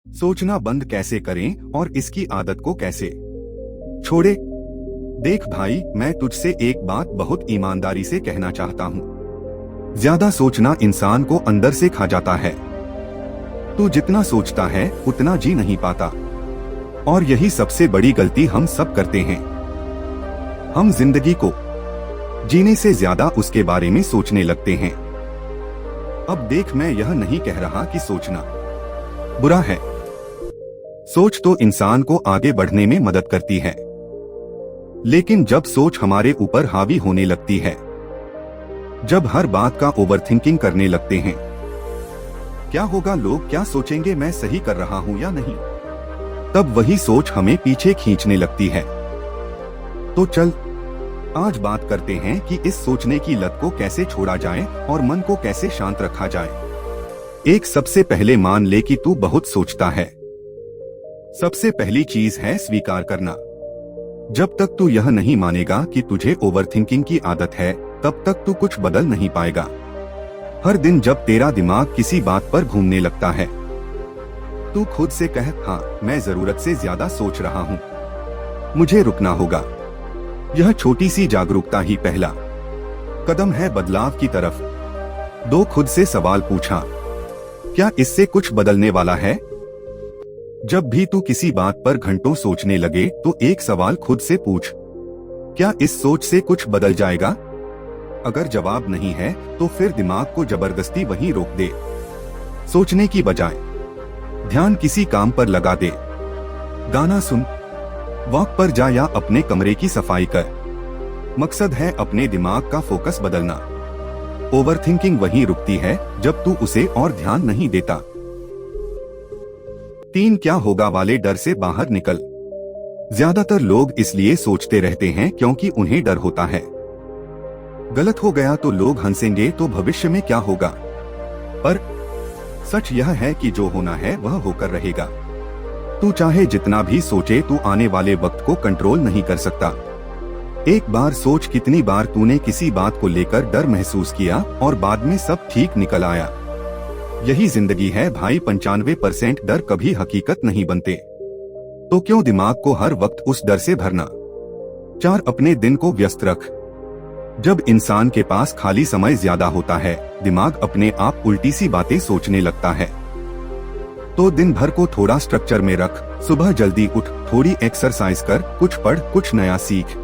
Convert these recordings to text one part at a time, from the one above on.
सोचना बंद कैसे करें और इसकी आदत को कैसे छोड़े। देख भाई, मैं तुझसे एक बात बहुत ईमानदारी से कहना चाहता हूँ। ज्यादा सोचना इंसान को अंदर से खा जाता है। तू जितना सोचता है उतना जी नहीं पाता, और यही सबसे बड़ी गलती हम सब करते हैं। हम जिंदगी को जीने से ज्यादा उसके बारे में सोचने लगते हैं। अब देख, मैं यह नहीं कह रहा कि सोचना बुरा है। सोच तो इंसान को आगे बढ़ने में मदद करती है, लेकिन जब सोच हमारे ऊपर हावी होने लगती है, जब हर बात का ओवरथिंकिंग करने लगते हैं, क्या होगा, लोग क्या सोचेंगे, मैं सही कर रहा हूं या नहीं, तब वही सोच हमें पीछे खींचने लगती है। तो चल आज बात करते हैं कि इस सोचने की लत को कैसे छोड़ा जाए और मन को कैसे शांत रखा जाए। एक, सबसे पहले मान ले कि तू बहुत सोचता है। सबसे पहली चीज है स्वीकार करना। जब तक तू यह नहीं मानेगा कि तुझे ओवरथिंकिंग की आदत है, तब तक तू कुछ बदल नहीं पाएगा। हर दिन जब तेरा दिमाग किसी बात पर घूमने लगता है, तू खुद से कह, हाँ मैं जरूरत से ज्यादा सोच रहा हूँ, मुझे रुकना होगा। यह छोटी सी जागरूकता ही पहला कदम है बदलाव की तरफ। दो, खुद से सवाल पूछा, क्या इससे कुछ बदलने वाला है? जब भी तू किसी बात पर घंटों सोचने लगे तो एक सवाल खुद से पूछ, क्या इस सोच से कुछ बदल जाएगा? अगर जवाब नहीं है तो फिर दिमाग को जबरदस्ती वहीं रोक दे। सोचने की बजाय ध्यान किसी काम पर लगा दे। गाना सुन, वॉक पर जा या अपने कमरे की सफाई कर। मकसद है अपने दिमाग का फोकस बदलना। ओवरथिंकिंग वहीं रुकती है जब तू उसे और ध्यान नहीं देता। 3, क्या होगा वाले डर से बाहर निकल। ज्यादातर लोग इसलिए सोचते रहते हैं क्योंकि उन्हें डर होता है। गलत हो गया तो लोग हंसेंगे, तो भविष्य में क्या होगा। पर सच यह है कि जो होना है वह होकर रहेगा। तू चाहे जितना भी सोचे, तू आने वाले वक्त को कंट्रोल नहीं कर सकता। एक बार सोच, कितनी बार तूने किसी बात को लेकर डर महसूस किया और बाद में सब ठीक निकल आया। यही जिंदगी है भाई। 95% डर कभी हकीकत नहीं बनते। तो क्यों दिमाग को हर वक्त उस डर से भरना। 4, अपने दिन को व्यस्त रख। जब इंसान के पास खाली समय ज्यादा होता है, दिमाग अपने आप उल्टी सी बातें सोचने लगता है। तो दिन भर को थोड़ा स्ट्रक्चर में रख। सुबह जल्दी उठ, थोड़ी एक्सरसाइज कर, कुछ पढ़, कुछ नया सीख।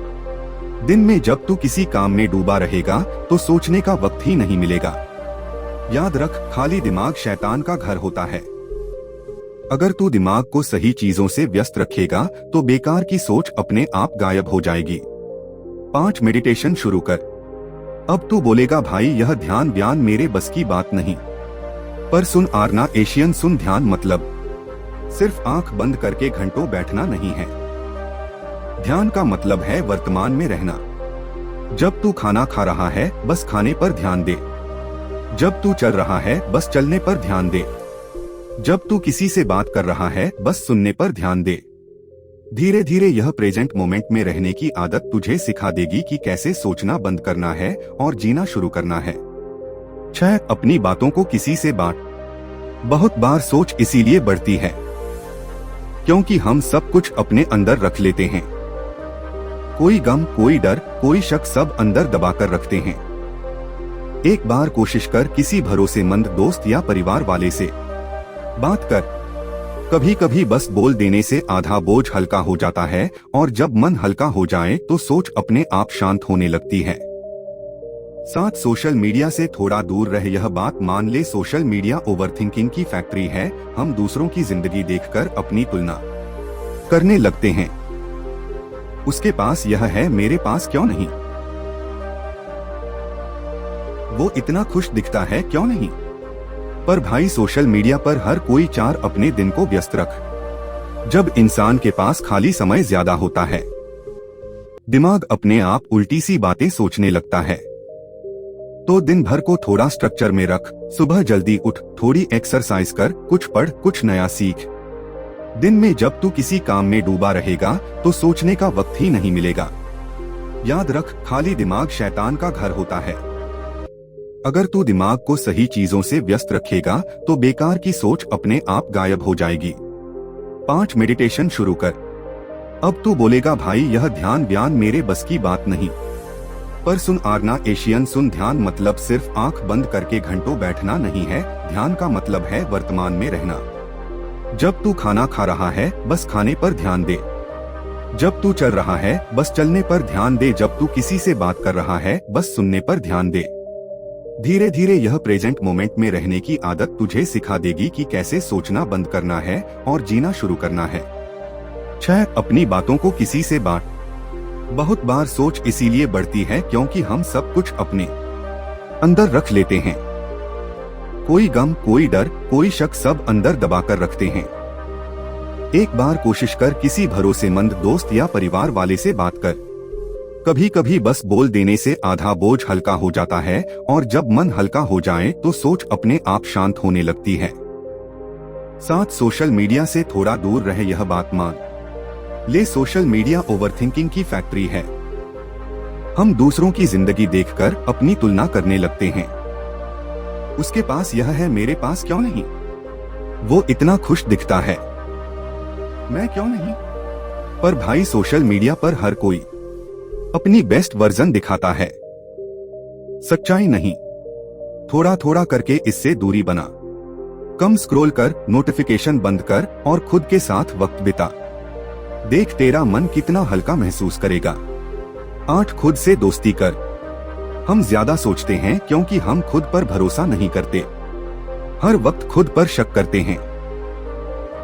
दिन में जब तू किसी काम में डूबा रहेगा तो सोचने का वक्त ही नहीं मिलेगा। याद रख, खाली दिमाग शैतान का घर होता है। अगर तू दिमाग को सही चीजों से व्यस्त रखेगा तो बेकार की सोच अपने आप गायब हो जाएगी। 5, मेडिटेशन शुरू कर। अब तू बोलेगा, भाई यह ध्यान व्यान मेरे बस की बात नहीं। पर सुन आरना एशियन, सुन, ध्यान मतलब सिर्फ आंख बंद करके घंटों बैठना नहीं है। ध्यान का मतलब है वर्तमान में रहना। जब तू खाना खा रहा है, बस खाने पर ध्यान दे। जब तू चल रहा है, बस चलने पर ध्यान दे। जब तू किसी से बात कर रहा है, बस सुनने पर ध्यान दे। धीरे धीरे यह प्रेजेंट मोमेंट में रहने की आदत तुझे सिखा देगी कि कैसे सोचना बंद करना है और जीना शुरू करना है। 6, अपनी बातों को किसी से बांट। बहुत बार सोच इसीलिए बढ़ती है क्योंकि हम सब कुछ अपने अंदर रख लेते हैं। कोई गम, कोई डर, कोई शक, सब अंदर दबाकर रखते हैं। एक बार कोशिश कर, किसी भरोसेमंद दोस्त या परिवार वाले से बात कर। कभी कभी बस बोल देने से आधा बोझ हल्का हो जाता है, और जब मन हल्का हो जाए तो सोच अपने आप शांत होने लगती है। 7, सोशल मीडिया से थोड़ा दूर रह। यह बात मान ले, सोशल मीडिया ओवरथिंकिंग की फैक्ट्री है। हम दूसरों की जिंदगी देखकर अपनी तुलना करने लगते हैं। उसके पास यह है, मेरे पास क्यों नहीं? वो इतना खुश दिखता है, क्यों नहीं? पर भाई, सोशल मीडिया पर हर कोई 4, अपने दिन को व्यस्त रख। जब इंसान के पास खाली समय ज्यादा होता है, दिमाग अपने आप उल्टी सी बातें सोचने लगता है। तो दिन भर को थोड़ा स्ट्रक्चर में रख। सुबह जल्दी उठ, थोड़ी एक्सरसाइज कर, कुछ पढ़, कुछ नया सीख। दिन में जब तू किसी काम में डूबा रहेगा तो सोचने का वक्त ही नहीं मिलेगा। याद रख, खाली दिमाग शैतान का घर होता है। अगर तू दिमाग को सही चीजों से व्यस्त रखेगा तो बेकार की सोच अपने आप गायब हो जाएगी। 5 मेडिटेशन शुरू कर। अब तू बोलेगा भाई यह ध्यान व्यान मेरे बस की बात नहीं। पर सुन आर्ना एशियन, सुन, ध्यान मतलब सिर्फ आंख बंद करके घंटों बैठना नहीं है। ध्यान का मतलब है वर्तमान में रहना। जब तू खाना खा रहा है बस खाने पर ध्यान दे। जब तू चल रहा है बस चलने पर ध्यान दे। जब तू किसी से बात कर रहा है बस सुनने पर ध्यान दे। धीरे धीरे यह प्रेजेंट मोमेंट में रहने की आदत तुझे सिखा देगी कि कैसे सोचना बंद करना है और जीना शुरू करना है। 6. अपनी बातों को किसी से बांट। बहुत बार सोच इसीलिए बढ़ती है क्योंकि हम सब कुछ अपने अंदर रख लेते हैं। कोई गम, कोई डर, कोई शक सब अंदर दबाकर रखते हैं। एक बार कोशिश कर किसी भरोसेमंद दोस्त या परिवार वाले से बात कर। कभी कभी बस बोल देने से आधा बोझ हल्का हो जाता है और जब मन हल्का हो जाए तो सोच अपने आप शांत होने लगती है। 7. सोशल मीडिया से थोड़ा दूर रहे, यह बात मान ले। सोशल मीडिया ओवरथिंकिंग की फैक्ट्री है। हम दूसरों की जिंदगी देखकर अपनी तुलना करने लगते हैं। उसके पास यह है, मेरे पास क्यों नहीं? वो इतना खुश दिखता है, मैं क्यों नहीं? पर भाई सोशल मीडिया पर हर कोई अपनी बेस्ट वर्जन दिखाता है, सच्चाई नहीं। थोड़ा थोड़ा करके इससे दूरी बना। कम स्क्रॉल कर, नोटिफिकेशन बंद कर और खुद के साथ वक्त बिता। देख तेरा मन कितना हल्का महसूस करेगा। 8. खुद से दोस्ती कर। हम ज्यादा सोचते हैं क्योंकि हम खुद पर भरोसा नहीं करते। हर वक्त खुद पर शक करते हैं।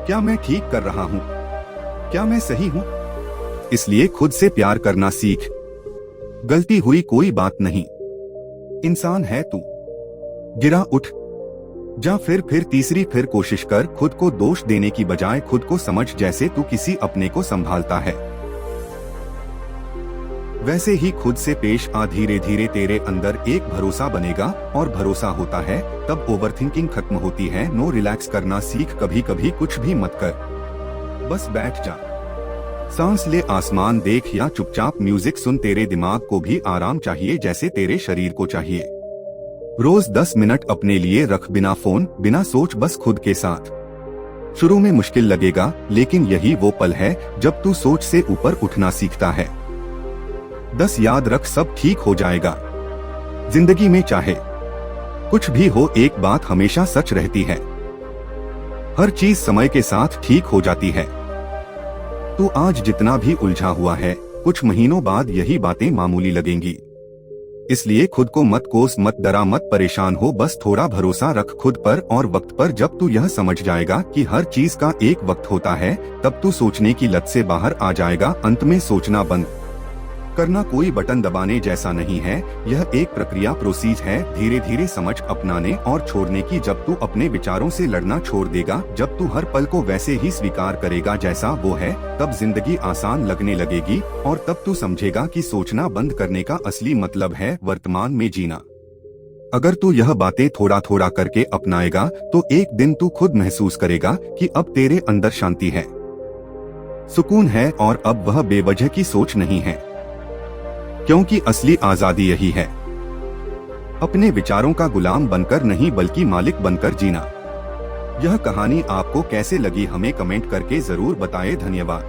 क्या मैं ठीक कर रहा हूँ? क्या मैं सही हूँ? इसलिए खुद से प्यार करना सीख। गलती हुई कोई बात नहीं, इंसान है तू। गिरा उठ जा, फिर तीसरी फिर कोशिश कर। खुद को दोष देने की बजाय खुद को समझ, जैसे तू किसी अपने को संभालता है वैसे ही खुद से पेश आ। धीरे धीरे तेरे अंदर एक भरोसा बनेगा और भरोसा होता है तब ओवरथिंकिंग खत्म होती है। नो, रिलैक्स करना सीख। कभी कभी कुछ भी मत कर, बस बैठ जा, सांस ले, आसमान देख या चुपचाप म्यूजिक सुन। तेरे दिमाग को भी आराम चाहिए जैसे तेरे शरीर को चाहिए। रोज 10 मिनट अपने लिए रख, बिना फोन, बिना सोच, बस खुद के साथ। शुरू में मुश्किल लगेगा लेकिन यही वो पल है जब तू सोच से ऊपर उठना सीखता है। 10. याद रख, सब ठीक हो जाएगा। जिंदगी में चाहे कुछ भी हो, एक बात हमेशा सच रहती है, हर चीज समय के साथ ठीक हो जाती है। तू आज जितना भी उलझा हुआ है, कुछ महीनों बाद यही बातें मामूली लगेंगी। इसलिए खुद को मत कोस, मत डरा, मत परेशान हो, बस थोड़ा भरोसा रख खुद पर और वक्त पर। जब तू यह समझ जाएगा कि हर चीज का एक वक्त होता है, तब तू सोचने की लत से बाहर आ जाएगा। अंत में सोचना बंद करना कोई बटन दबाने जैसा नहीं है, यह एक प्रक्रिया, प्रोसीज है। धीरे धीरे समझ, अपनाने और छोड़ने की। जब तू अपने विचारों से लड़ना छोड़ देगा, जब तू हर पल को वैसे ही स्वीकार करेगा जैसा वो है, तब जिंदगी आसान लगने लगेगी और तब तू समझेगा कि सोचना बंद करने का असली मतलब है वर्तमान में जीना। अगर तू यह बातें थोड़ा थोड़ा करके अपनाएगा तो एक दिन तू खुद महसूस करेगा कि अब तेरे अंदर शांति है, सुकून है और अब वह बेवजह की सोच नहीं है। क्योंकि असली आजादी यही है, अपने विचारों का गुलाम बनकर नहीं बल्कि मालिक बनकर जीना। यह कहानी आपको कैसे लगी हमें कमेंट करके जरूर बताएं। धन्यवाद।